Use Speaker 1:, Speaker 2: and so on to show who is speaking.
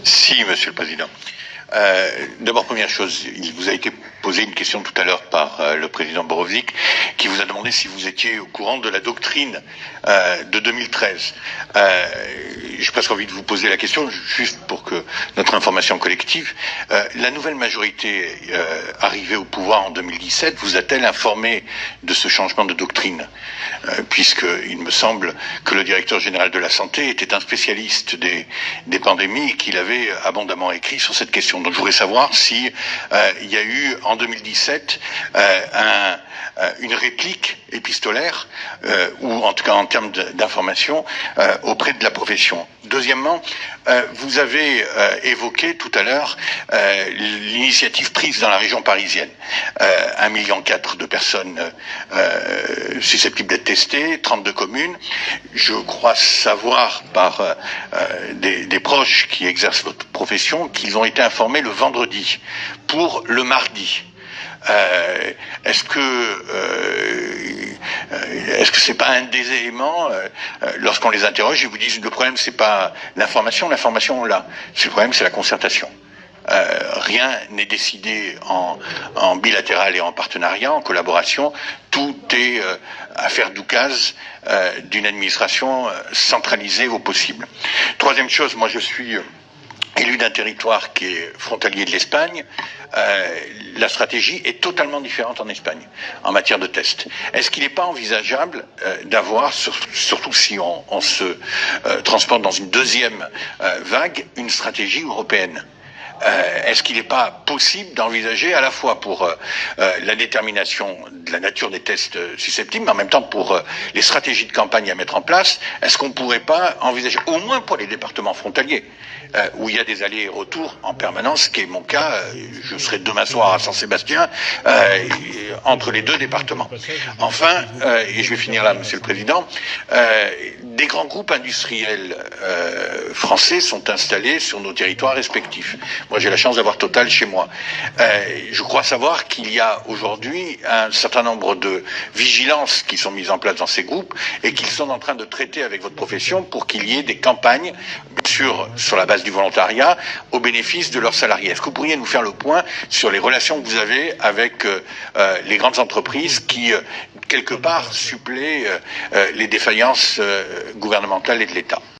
Speaker 1: Si, Monsieur le Président. D'abord, première chose, il vous a été posé une question tout à l'heure par le président Borovzik, qui vous a demandé si vous étiez au courant de la doctrine de 2013. J'ai presque envie de vous poser la question, juste pour que notre information collective. La nouvelle majorité arrivée au pouvoir en 2017 vous a-t-elle informé de ce changement de doctrine, puisqu'il me semble que le directeur général de la Santé était un spécialiste des pandémies et qu'il avait abondamment écrit sur cette question. Donc je voudrais savoir si il y a eu en 2017 une réplique épistolaire ou en tout cas en termes d'information auprès de la profession. Deuxièmement, vous avez évoqué tout à l'heure l'initiative prise dans la région parisienne. 1,4 million de personnes susceptibles d'être testées, 32 communes. Je crois savoir par des proches qui exercent votre profession qu'ils ont été informés le vendredi pour le mardi. Est-ce que c'est pas un des éléments lorsqu'on les interroge, ils vous disent le problème c'est pas l'information on l'a. Le problème c'est la concertation. Rien n'est décidé en bilatéral et en partenariat, en collaboration. Tout est affaire d'oukase d'une administration centralisée au possible. Troisième chose, moi je suis élu d'un territoire qui est frontalier de l'Espagne. La stratégie est totalement différente en Espagne en matière de tests. Est-ce qu'il n'est pas envisageable d'avoir, surtout si on se transporte dans une deuxième vague, une stratégie européenne? Est-ce qu'il n'est pas possible d'envisager à la fois pour la détermination de la nature des tests susceptibles, mais en même temps pour les stratégies de campagne à mettre en place, est-ce qu'on ne pourrait pas envisager, au moins pour les départements frontaliers, où il y a des allers et retours en permanence, ce qui est mon cas, je serai demain soir à Saint-Sébastien, entre les deux départements. Enfin, et je vais finir là, Monsieur le Président, des grands groupes industriels français sont installés sur nos territoires respectifs. Moi, j'ai la chance d'avoir Total chez moi. Je crois savoir qu'il y a aujourd'hui un certain nombre de vigilances qui sont mises en place dans ces groupes et qu'ils sont en train de traiter avec votre profession pour qu'il y ait des campagnes sur la base du volontariat au bénéfice de leurs salariés. Est-ce que vous pourriez nous faire le point sur les relations que vous avez avec les grandes entreprises qui, quelque part, suppléent les défaillances gouvernementales et de l'État ?